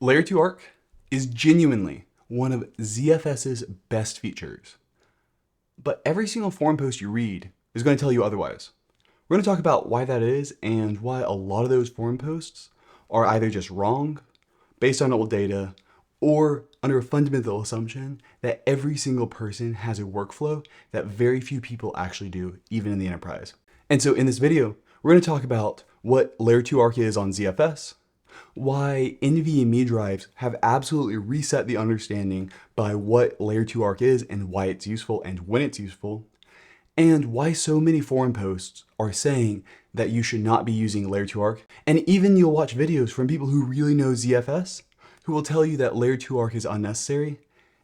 Layer 2 ARC is genuinely one of ZFS's best features. But every single forum post you read is going to tell you otherwise. We're going to talk about why that is and why a lot of those forum posts are either just wrong, based on old data, or under a fundamental assumption that every single person has a workflow that very few people actually do, even in the enterprise. And so in this video, we're going to talk about what Layer 2 ARC is on ZFS, why NVMe drives have absolutely reset the understanding by what Layer 2 ARC is and why it's useful and when it's useful, and why so many forum posts are saying that you should not be using Layer 2 ARC. And even you'll watch videos from people who really know ZFS who will tell you that Layer 2 ARC is unnecessary.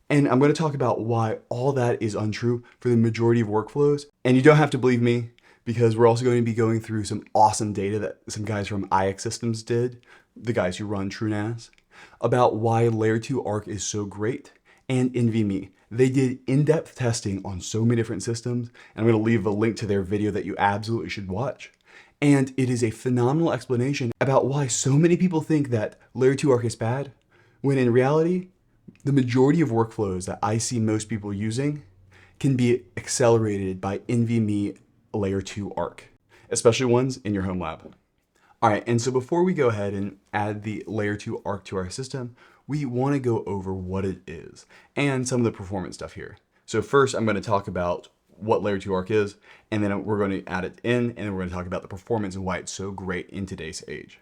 And I'm going to talk about why all that is untrue for the majority of workflows. And you don't have to believe me, because we're also going to be going through some awesome data that some guys from IX Systems did, the guys who run TrueNAS, about why Layer 2 ARC is so great, and NVMe. They did in-depth testing on so many different systems, and I'm going to leave a link to their video that you absolutely should watch. And it is a phenomenal explanation about why so many people think that Layer 2 ARC is bad, when in reality, the majority of workflows that I see most people using can be accelerated by NVMe Layer 2 ARC, especially ones in your home lab. All right, and so before we go ahead and add the Layer 2 ARC to our system, we want to go over what it is and some of the performance stuff here. So first, I'm going to talk about what Layer 2 ARC is, and then we're going to add it in, and then we're going to talk about the performance and why it's so great in today's age.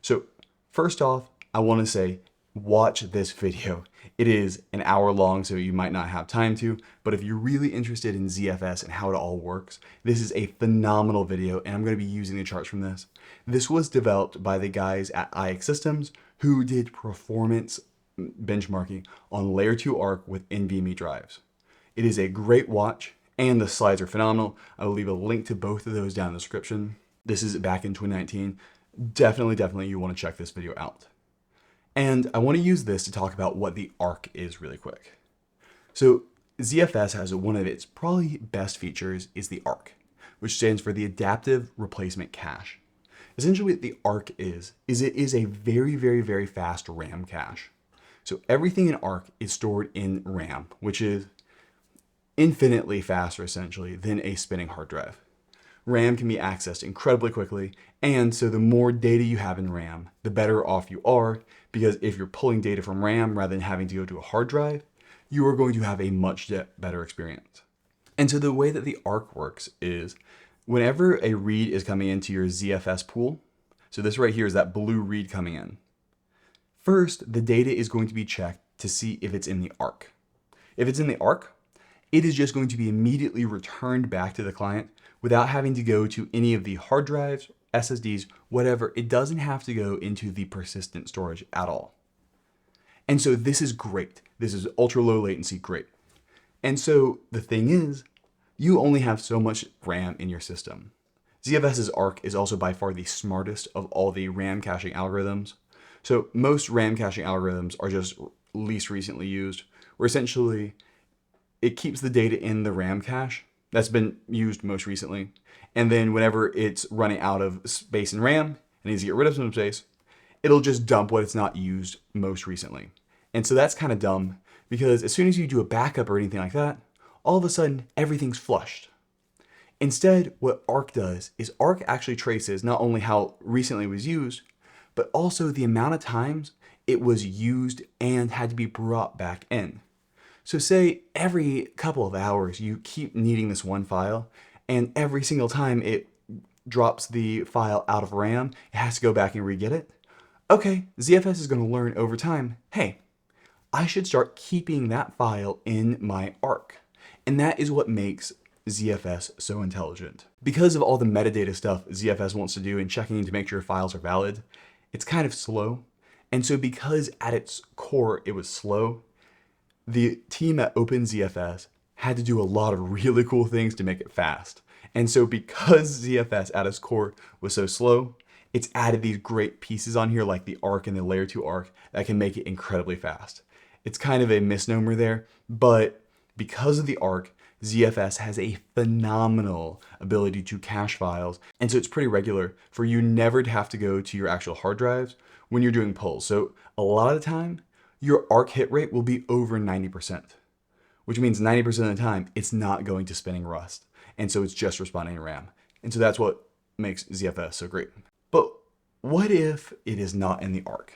So first off, I want to say, watch this video. It is an hour long, so you might not have time to, but if you're really interested in ZFS and how it all works, this is a phenomenal video, and I'm going to be using the charts from this. This was developed by the guys at IX Systems who did performance benchmarking on Layer 2 ARC with NVMe drives. It is a great watch, and the slides are phenomenal. I will leave a link to both of those down in the description. This is back in 2019. Definitely you want to check this video out. And I want to use this to talk about what the ARC is really quick. So ZFS has one of its probably best features is the ARC, which stands for the Adaptive Replacement Cache. Essentially what the ARC is it is a very fast RAM cache. So everything in ARC is stored in RAM, which is infinitely faster essentially than a spinning hard drive. RAM can be accessed incredibly quickly, and so the more data you have in RAM, the better off you are, because if you're pulling data from RAM rather than having to go to a hard drive, you are going to have a much better experience. And so the way that the ARC works is whenever a read is coming into your ZFS pool, so this right here is that blue read coming in, first the data is going to be checked to see if it's in the ARC. If it's in the ARC, it is just going to be immediately returned back to the client without having to go to any of the hard drives, SSDs, whatever. It doesn't have to go into the persistent storage at all. And so this is great. This is ultra low latency, great. And so the thing is, you only have so much RAM in your system. ZFS's ARC is also by far the smartest of all the RAM caching algorithms. So most RAM caching algorithms are just least recently used, where essentially it keeps the data in the RAM cache that's been used most recently. And then whenever it's running out of space in RAM and needs to get rid of some space, it'll just dump what it's not used most recently. And so that's kind of dumb, because as soon as you do a backup or anything like that, all of a sudden everything's flushed. Instead, what ARC does is ARC actually traces not only how recently it was used, but also the amount of times it was used and had to be brought back in. So say every couple of hours you keep needing this one file, and every single time it drops the file out of RAM, it has to go back and re-get it. Okay, ZFS is going to learn over time, hey, I should start keeping that file in my ARC. And that is what makes ZFS so intelligent. Because of all the metadata stuff ZFS wants to do in checking to make sure files are valid, it's kind of slow. And so because at its core it was slow, the team at OpenZFS had to do a lot of really cool things to make it fast. And so because ZFS at its core was so slow, it's added these great pieces on here like the ARC and the Layer 2 ARC that can make it incredibly fast. It's kind of a misnomer there, but because of the ARC, ZFS has a phenomenal ability to cache files. And so it's pretty regular for you never to have to go to your actual hard drives when you're doing pulls. So a lot of the time, your ARC hit rate will be over 90%, which means 90% of the time, it's not going to spinning rust. And so it's just responding to RAM. And so that's what makes ZFS so great. But what if it is not in the ARC?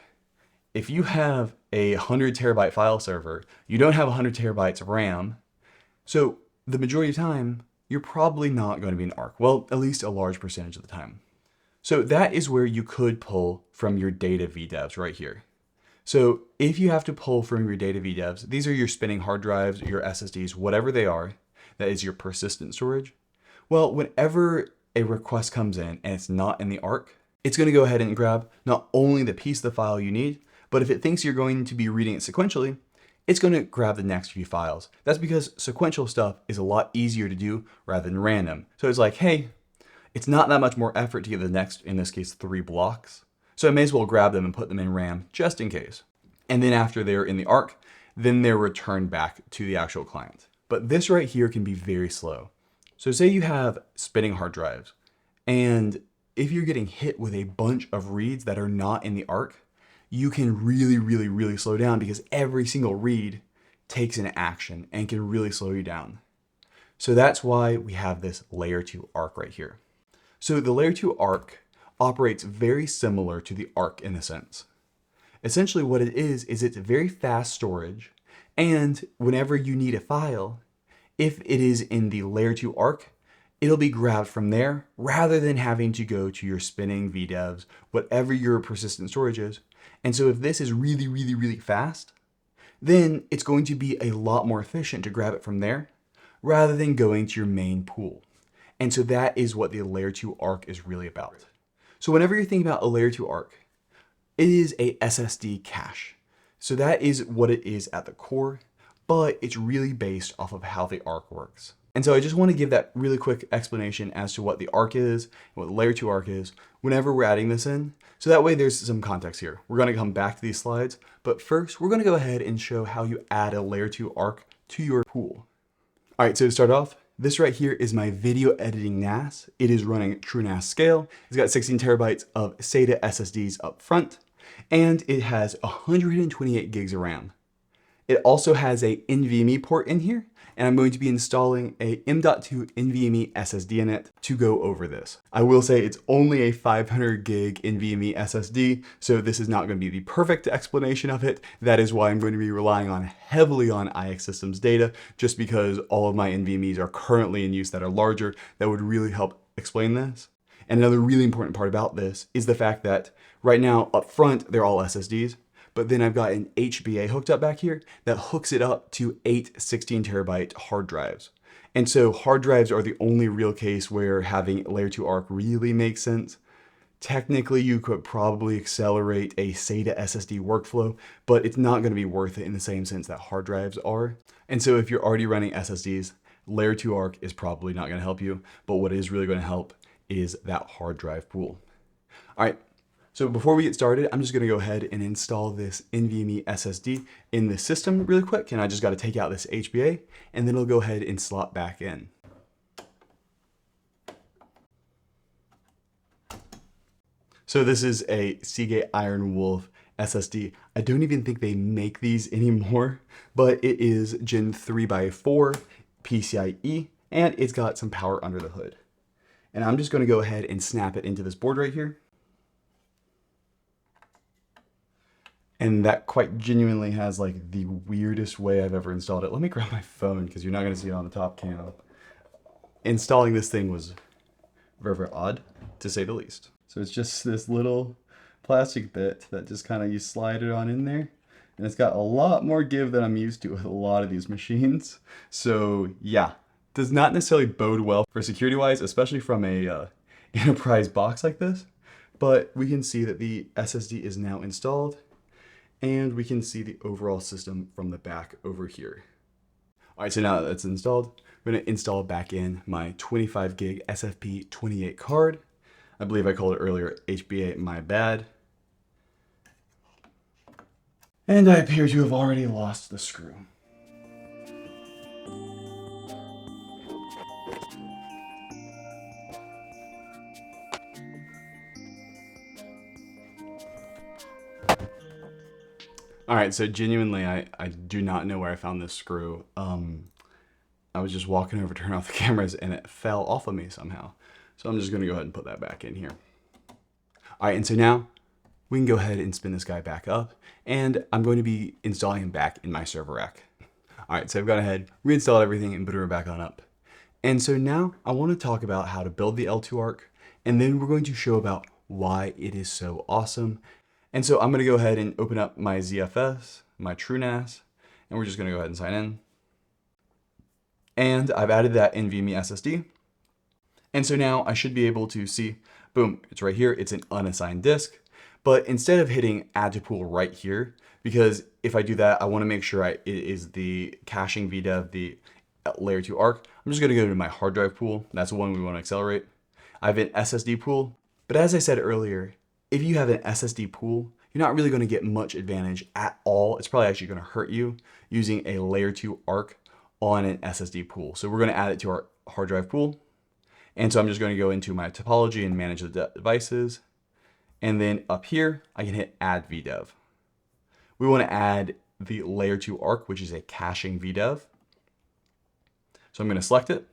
If you have a 100 terabyte file server, you don't have 100 terabytes of RAM, so the majority of the time, you're probably not going to be in ARC. Well, at least a large percentage of the time. So that is where you could pull from your data VDEVs right here. So if you have to pull from your data VDEVs, these are your spinning hard drives, your SSDs, whatever they are, that is your persistent storage. Well, whenever a request comes in and it's not in the ARC, it's going to go ahead and grab not only the piece of the file you need, but if it thinks you're going to be reading it sequentially, it's going to grab the next few files. That's because sequential stuff is a lot easier to do rather than random. So it's like, hey, it's not that much more effort to get the next, in this case, 3 blocks. So I may as well grab them and put them in RAM just in case. And then after they're in the ARC, then they're returned back to the actual client. But this right here can be very slow. So say you have spinning hard drives, and if you're getting hit with a bunch of reads that are not in the ARC, you can really slow down because every single read takes an action and can really slow you down. So that's why we have this layer 2 ARC right here. So the layer 2 ARC operates very similar to the ARC in a sense. Essentially what it is it's very fast storage, and whenever you need a file, if it is in the layer 2 ARC, it'll be grabbed from there rather than having to go to your spinning VDEVs, whatever your persistent storage is. And so if this is really fast, then it's going to be a lot more efficient to grab it from there rather than going to your main pool. And so that is what the layer 2 ARC is really about. So whenever you're thinking about a layer 2 ARC, it is a SSD cache. So that is what it is at the core, but it's really based off of how the ARC works. And so I just want to give that really quick explanation as to what the ARC is, and what the layer 2 ARC is, whenever we're adding this in. So that way there's some context here. We're going to come back to these slides, but first we're going to go ahead and show how you add a layer 2 ARC to your pool. All right, so to start off, this right here is my video editing NAS. It is running true NAS scale. It's got 16 terabytes of SATA SSDs up front, and it has 128 gigs of RAM. It also has a NVMe port in here, and I'm going to be installing a M.2 NVMe SSD in it to go over this. I will say it's only a 500 gig NVMe SSD, so this is not going to be the perfect explanation of it. That is why I'm going to be relying heavily on IX Systems data, just because all of my NVMes are currently in use that are larger, that would really help explain this. And another really important part about this is the fact that right now up front, they're all SSDs. But then I've got an HBA hooked up back here that hooks it up to 8 16 terabyte hard drives. And so hard drives are the only real case where having layer 2 ARC really makes sense. Technically, you could probably accelerate a SATA SSD workflow, but it's not going to be worth it in the same sense that hard drives are. And so if you're already running SSDs, layer 2 ARC is probably not going to help you, but what is really going to help is that hard drive pool. All right. So before we get started, I'm just going to go ahead and install this NVMe SSD in the system really quick. And I just got to take out this HBA, and then it'll go ahead and slot back in. So this is a Seagate Iron Wolf SSD. I don't even think they make these anymore, but it is Gen 3x4 PCIe, and it's got some power under the hood. And I'm just going to go ahead and snap it into this board right here. And that quite genuinely has like the weirdest way I've ever installed it. Let me grab my phone because you're not going to see it on the top cam. Installing this thing was very odd, to say the least. So it's just this little plastic bit that just kind of you slide it on in there. And it's got a lot more give than I'm used to with a lot of these machines. So yeah, does not necessarily bode well for security-wise, especially from a enterprise box like this. But we can see that the SSD is now installed. And we can see the overall system from the back over here. All right, so now that it's installed, I'm going to install back in my 25 gig SFP28 card. I believe I called it earlier HBA, my bad. And I appear to have already lost the screw. All right, so genuinely, I do not know where I found this screw. I was just walking over to turn off the cameras and it fell off of me somehow. So I'm just gonna go ahead and put that back in here. All right, and so now we can go ahead and spin this guy back up, and I'm going to be installing him back in my server rack. All right, so I've gone ahead, reinstalled everything, and booted her back on up. And so now I want to talk about how to build the L2ARC, and then we're going to show about why it is so awesome. And so I'm going to go ahead and open up my ZFS, my TrueNAS, and we're just going to go ahead and sign in. And I've added that NVMe SSD. And so now I should be able to see, boom, it's right here. It's an unassigned disk. But instead of hitting add to pool right here, because if I do that, I want to make sure it is the caching VDEV, the layer 2 ARC. I'm just going to go to my hard drive pool. That's the one we want to accelerate. I have an SSD pool. But as I said earlier, if you have an SSD pool, you're not really going to get much advantage at all. It's probably actually going to hurt you using a layer 2 ARC on an SSD pool. So we're going to add it to our hard drive pool. And so I'm just going to go into my topology and manage the devices. And then up here, I can hit add VDEV. We want to add the layer 2 ARC, which is a caching VDEV. So I'm going to select it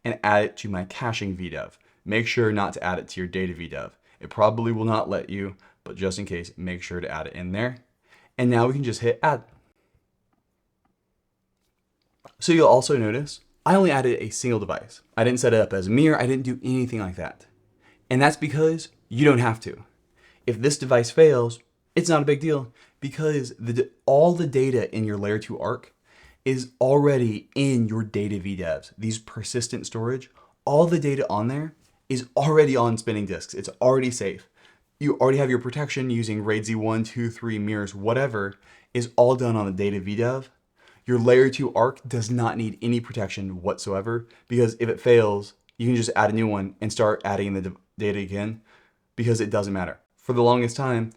and add it to my caching VDEV. Make sure not to add it to your data VDEV. It probably will not let you, but just in case, make sure to add it in there. And now we can just hit add. So you'll also notice I only added a single device. I didn't set it up as a mirror. I didn't do anything like that. And that's because you don't have to. If this device fails, it's not a big deal because all the data in your layer 2 ARC is already in your data VDEVs. These persistent storage, all the data on there is already on spinning disks. It's already safe. You already have your protection using RAID Z1, 2, 3, mirrors, whatever is all done on the data VDEV. Your layer 2 ARC does not need any protection whatsoever because if it fails, you can just add a new one and start adding the data again because it doesn't matter. For the longest time,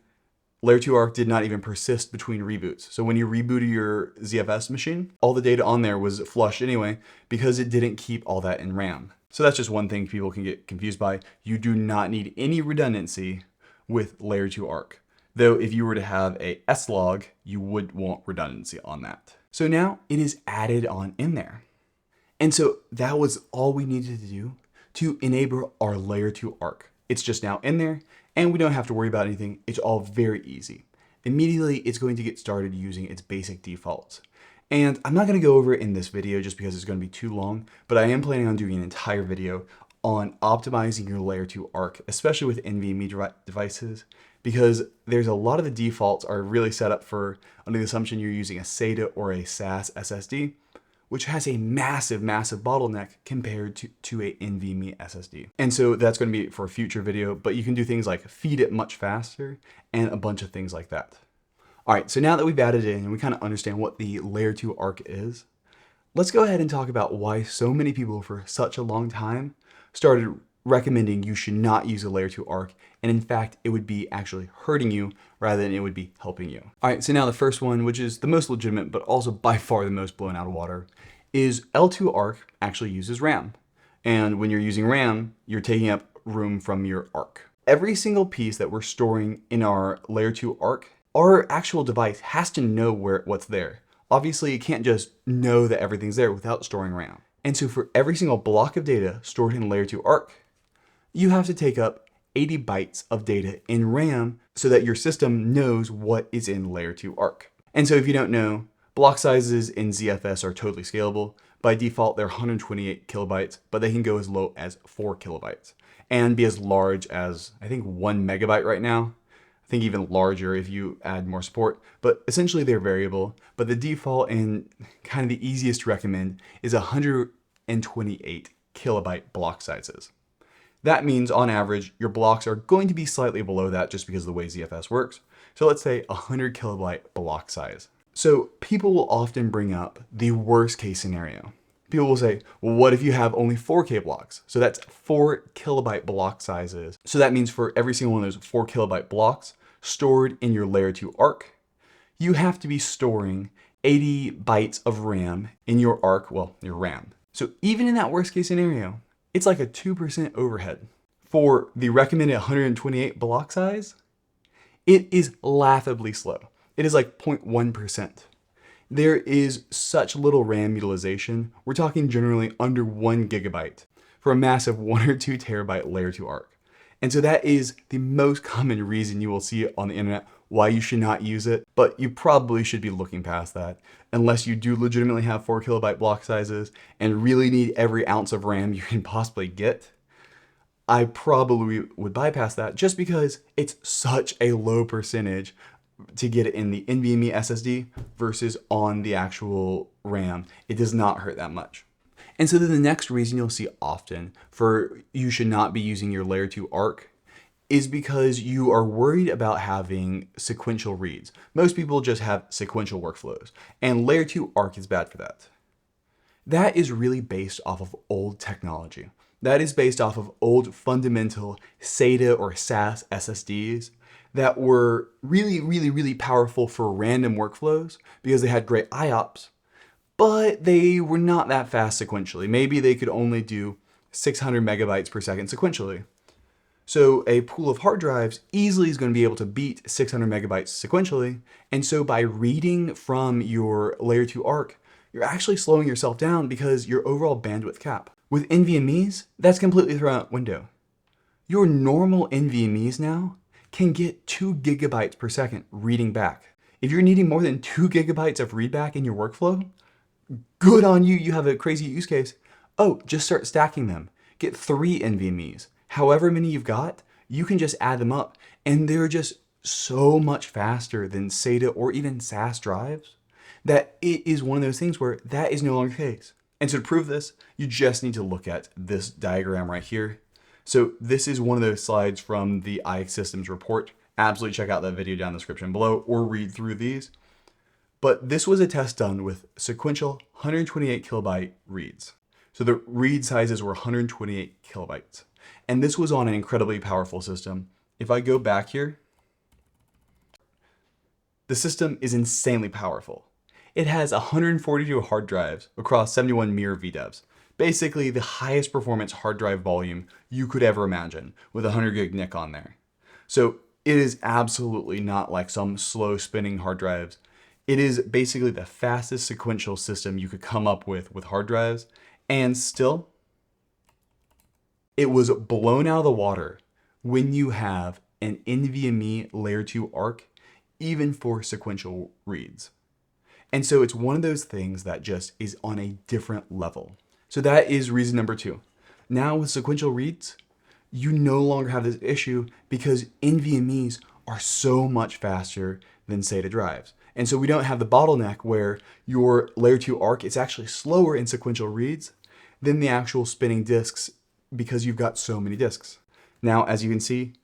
layer 2 ARC did not even persist between reboots. So when you rebooted your ZFS machine, all the data on there was flushed anyway because it didn't keep all that in RAM. So that's just one thing people can get confused by. You do not need any redundancy with layer 2 ARC. Though if you were to have a S-Log, you would want redundancy on that. So now it is added on in there. And so that was all we needed to do to enable our layer 2 ARC. It's just now in there and we don't have to worry about anything. It's all very easy. Immediately, it's going to get started using its basic defaults. And I'm not going to go over it in this video just because it's going to be too long, but I am planning on doing an entire video on optimizing your layer 2 ARC, especially with NVMe devices, because there's a lot of the defaults are really set up for under the assumption you're using a SATA or a SAS SSD, which has a massive, massive bottleneck compared to a NVMe SSD. And so that's going to be for a future video, but you can do things like feed it much faster and a bunch of things like that. All right, so now that we've added it in and we kind of understand what the layer 2 ARC is, let's go ahead and talk about why so many people for such a long time started recommending you should not use a layer 2 ARC, and in fact, it would be actually hurting you rather than it would be helping you. All right, so now the first one, which is the most legitimate, but also by far the most blown out of water, is L2ARC actually uses RAM. And when you're using RAM, you're taking up room from your ARC. Every single piece that we're storing in our layer 2 ARC, our actual device has to know what's there. Obviously, it can't just know that everything's there without storing RAM. And so for every single block of data stored in layer 2 ARC, you have to take up 80 bytes of data in RAM so that your system knows what is in layer 2 ARC. And so if you don't know, block sizes in ZFS are totally scalable. By default, they're 128 kilobytes, but they can go as low as 4 kilobytes and be as large as, I think, 1 megabyte right now. I think even larger if you add more support, but essentially they're variable. But the default and kind of the easiest to recommend is 128 kilobyte block sizes. That means on average, your blocks are going to be slightly below that just because of the way ZFS works. So let's say 100 kilobyte block size. So people will often bring up the worst case scenario. People will say, well, what if you have only 4K blocks? So that's 4 kilobyte block sizes. So that means for every single one of those 4 kilobyte blocks stored in your layer 2 ARC, you have to be storing 80 bytes of RAM in your ARC, well, your RAM. So even in that worst case scenario, it's like a 2% overhead. For the recommended 128 block size, it is laughably slow. It is like 0.1%. There is such little RAM utilization. We're talking generally under 1 gigabyte for a massive 1 or 2 terabyte layer 2 ARC. And so that is the most common reason you will see it on the internet why you should not use it, but you probably should be looking past that unless you do legitimately have 4 kilobyte block sizes and really need every ounce of RAM you can possibly get. I probably would bypass that just because it's such a low percentage to get it in the NVMe SSD versus on the actual RAM. It does not hurt that much. And so then the next reason you'll see often for you should not be using your layer 2 ARC is because you are worried about having sequential reads. Most people just have sequential workflows, and layer 2 ARC is bad for that. That is really based off of old technology. That is based off of old fundamental SATA or SAS SSDs that were really powerful for random workflows because they had great IOPS, but they were not that fast sequentially. Maybe they could only do 600 megabytes per second sequentially. So a pool of hard drives easily is going to be able to beat 600 megabytes sequentially. And so by reading from your layer 2 ARC, you're actually slowing yourself down because your overall bandwidth cap. With NVMe's, that's completely thrown out the window. Your normal NVMe's now can get 2 gigabytes per second reading back. If you're needing more than 2 gigabytes of read back in your workflow, good on you, you have a crazy use case. Oh, just start stacking them. Get 3 NVMe's. However many you've got, you can just add them up, and they're just so much faster than SATA or even SAS drives that it is one of those things where that is no longer the case. And so to prove this, you just need to look at this diagram right here. So this is one of those slides from the IX Systems report. Absolutely check out that video down in the description below or read through these. But this was a test done with sequential 128 kilobyte reads. So the read sizes were 128 kilobytes. And this was on an incredibly powerful system. If I go back here, the system is insanely powerful. It has 142 hard drives across 71 mirror VDEVs. Basically the highest performance hard drive volume you could ever imagine with a 100 gig NIC on there. So it is absolutely not like some slow spinning hard drives. It is basically the fastest sequential system you could come up with hard drives, and still, it was blown out of the water when you have an NVMe layer 2 ARC, even for sequential reads. And so it's one of those things that just is on a different level. So that is reason number 2. Now with sequential reads, you no longer have this issue because NVMe's are so much faster than SATA drives. And so we don't have the bottleneck where your layer 2 ARC is actually slower in sequential reads than the actual spinning disks because you've got so many disks. Now, as you can see,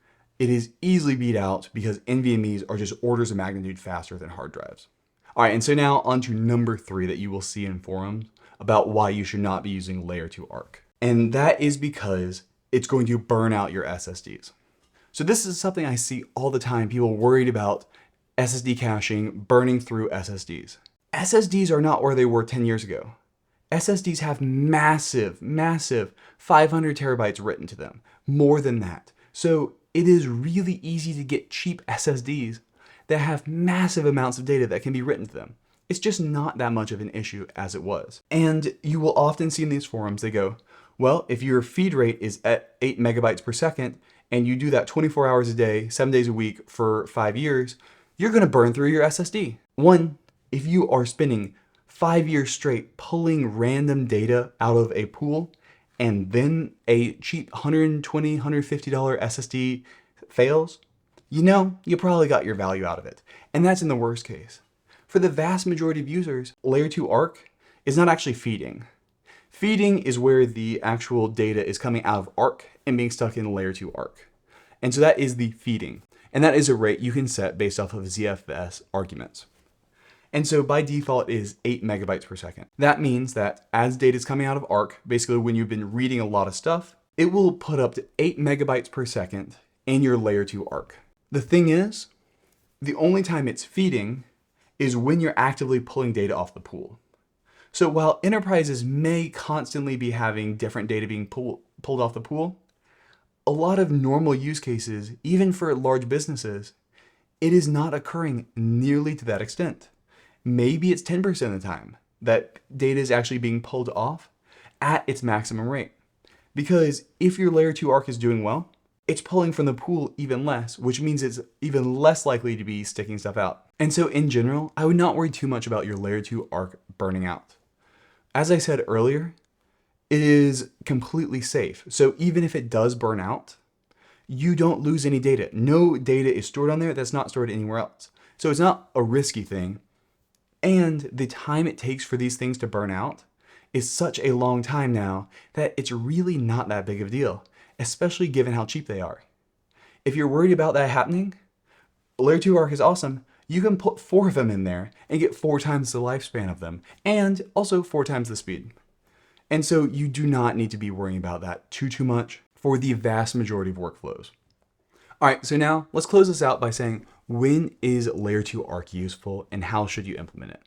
it is easily beat out because NVMe's are just orders of magnitude faster than hard drives. All right, and so now on to number 3 that you will see in forums about why you should not be using layer 2 ARC. And that is because it's going to burn out your SSDs. So this is something I see all the time, people worried about SSD caching burning through SSDs. SSDs are not where they were 10 years ago. SSDs have massive 500 terabytes written to them, more than that. So it is really easy to get cheap SSDs that have massive amounts of data that can be written to them. It's just not that much of an issue as it was. And you will often see in these forums, they go, well, if your feed rate is at 8 megabytes per second, and you do that 24 hours a day, 7 days a week for 5 years, you're gonna burn through your SSD. One, if you are spending 5 years straight pulling random data out of a pool, and then a cheap $120, $150 SSD fails, you know, you probably got your value out of it. And that's in the worst case. For the vast majority of users, layer 2 ARC is not actually feeding. Feeding is where the actual data is coming out of ARC and being stuck in layer 2 ARC. And so that is the feeding. And that is a rate you can set based off of ZFS arguments. And so by default it is 8 megabytes per second. That means that as data is coming out of ARC, basically when you've been reading a lot of stuff, it will put up to 8 megabytes per second in your layer 2 ARC. The thing is, the only time it's feeding is when you're actively pulling data off the pool. So while enterprises may constantly be having different data being pulled off the pool, a lot of normal use cases, even for large businesses, it is not occurring nearly to that extent. Maybe it's 10% of the time that data is actually being pulled off at its maximum rate. Because if your layer 2 ARC is doing well, it's pulling from the pool even less, which means it's even less likely to be sticking stuff out. And so in general, I would not worry too much about your layer 2 ARC burning out. As I said earlier, it is completely safe. So even if it does burn out, you don't lose any data. No data is stored on there that's not stored anywhere else. So it's not a risky thing. And the time it takes for these things to burn out is such a long time now that it's really not that big of a deal, especially given how cheap they are. If you're worried about that happening, Layer 2 ARC is awesome. You can put 4 of them in there and get 4 times the lifespan of them, and also 4 times the speed. And so you do not need to be worrying about that too much for the vast majority of workflows. All right, so now let's close this out by saying, when is Layer 2 ARC useful and how should you implement it?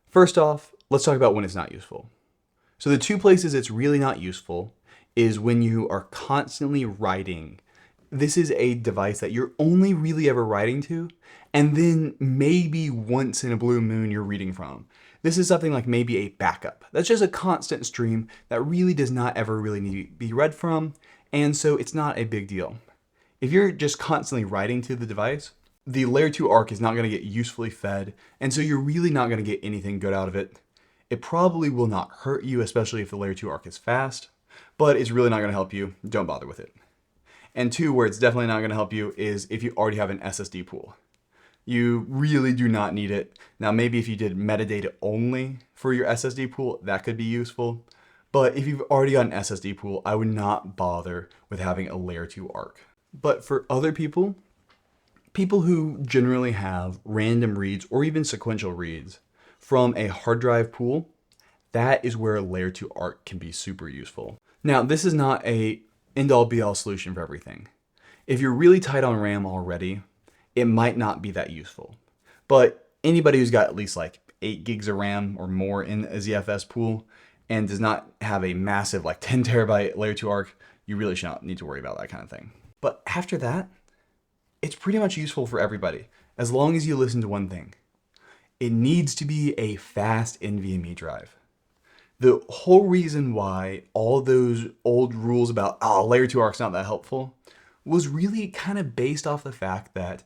First off, let's talk about when it's not useful. So the 2 places it's really not useful is when you are constantly writing. This is a device that you're only really ever writing to, and then maybe once in a blue moon you're reading from. This is something like maybe a backup. That's just a constant stream that really does not ever really need to be read from, and so it's not a big deal. If you're just constantly writing to the device, the Layer 2 ARC is not going to get usefully fed, and so you're really not going to get anything good out of it. It probably will not hurt you, especially if the Layer 2 ARC is fast, but it's really not going to help you. Don't bother with it. And 2, where it's definitely not going to help you is if you already have an SSD pool. You really do not need it. Now, maybe if you did metadata only for your SSD pool, that could be useful. But if you've already got an SSD pool, I would not bother with having a Layer 2 ARC. But for other people who generally have random reads or even sequential reads from a hard drive pool, that is where Layer 2 ARC can be super useful. Now, this is not a end-all be-all solution for everything. If you're really tight on RAM already, it might not be that useful. But anybody who's got at least like 8 gigs of RAM or more in a ZFS pool and does not have a massive like 10 terabyte Layer 2 ARC, you really should not need to worry about that kind of thing. But after that, it's pretty much useful for everybody, as long as you listen to one thing. It needs to be a fast NVMe drive. The whole reason why all those old rules about, Layer 2 ARC's not that helpful, was really kind of based off the fact that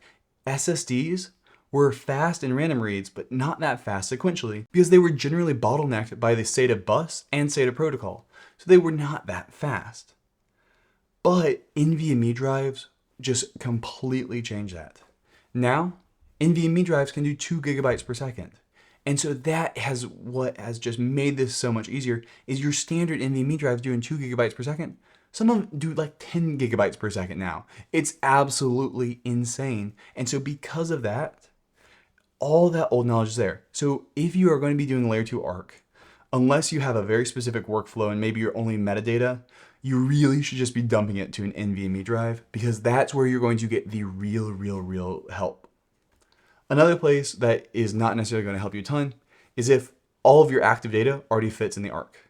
SSDs were fast in random reads, but not that fast sequentially, because they were generally bottlenecked by the SATA bus and SATA protocol, so they were not that fast. But NVMe drives just completely change that. Now, NVMe drives can do 2 gigabytes per second. And so that has what has just made this so much easier is your standard NVMe drives doing 2 gigabytes per second. Some of them do like 10 gigabytes per second now. It's absolutely insane. And so because of that, all that old knowledge is there. So if you are going to be doing Layer 2 ARC, unless you have a very specific workflow and maybe you're only metadata, you really should just be dumping it to an NVMe drive, because that's where you're going to get the real help. Another place that is not necessarily going to help you a ton is if all of your active data already fits in the ARC.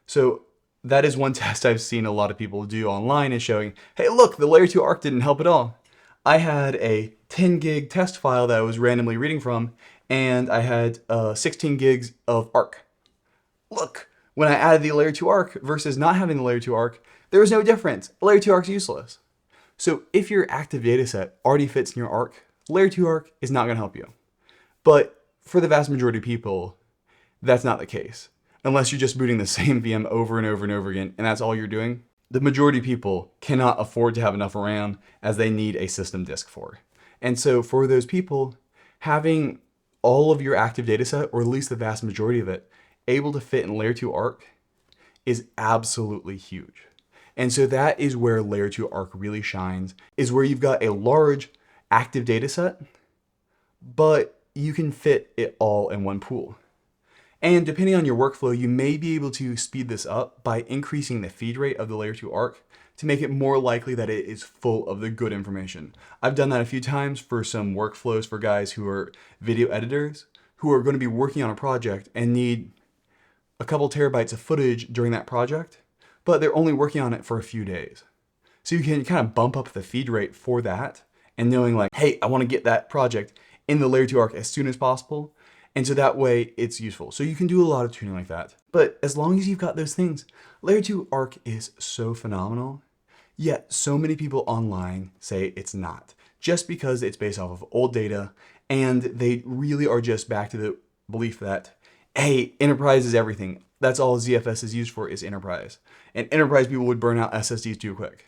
So that is one test I've seen a lot of people do online, is showing, hey, look, the Layer 2 ARC didn't help at all. I had a 10 gig test file that I was randomly reading from, and I had 16 gigs of ARC. Look, when I added the Layer 2 ARC versus not having the Layer 2 ARC, there was no difference. Layer 2 ARC is useless. So if your active data set already fits in your ARC, Layer 2 ARC is not going to help you. But for the vast majority of people, that's not the case. Unless you're just booting the same VM over and over again, and that's all you're doing. The majority of people cannot afford to have enough RAM as they need a system disk for. And so for those people, having all of your active data set, or at least the vast majority of it, able to fit in Layer 2 ARC is absolutely huge. And so that is where Layer 2 ARC really shines, is where you've got a large active data set, but you can fit it all in one pool. And depending on your workflow, you may be able to speed this up by increasing the feed rate of the Layer 2 ARC to make it more likely that it is full of the good information. I've done that a few times for some workflows for guys who are video editors who are going to be working on a project and need a couple terabytes of footage during that project, but they're only working on it for a few days. So you can kind of bump up the feed rate for that and knowing like, hey, I want to get that project in the layer 2 arc as soon as possible. And so that way it's useful. So you can do a lot of tuning like that. But as long as you've got those things, layer 2 arc is so phenomenal. Yet so many people online say it's not, just because it's based off of old data, and they really are just back to the belief that, hey, enterprise is everything. That's all ZFS is used for, is enterprise. And enterprise people would burn out SSDs too quick.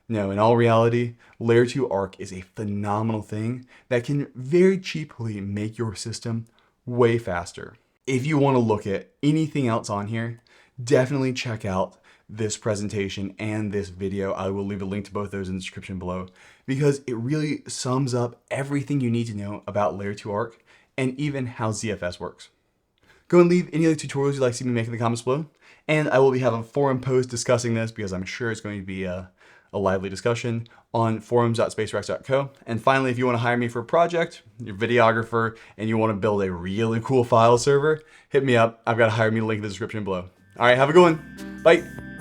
No, in all reality, layer 2 arc is a phenomenal thing that can very cheaply make your system way faster. If you want to look at anything else on here, definitely check out this presentation and this video. I will leave a link to both those in the description below, because it really sums up everything you need to know about layer 2 arc and even how ZFS works. Go and leave any other tutorials you'd like to see me make in the comments below, and I will be having forum posts discussing this, because I'm sure it's going to be a lively discussion on forums.spacerex.co. And finally, if you want to hire me for a project, you're a videographer, and you want to build a really cool file server, hit me up. I've got a hire me link in the description below. All right, have a good one. Bye.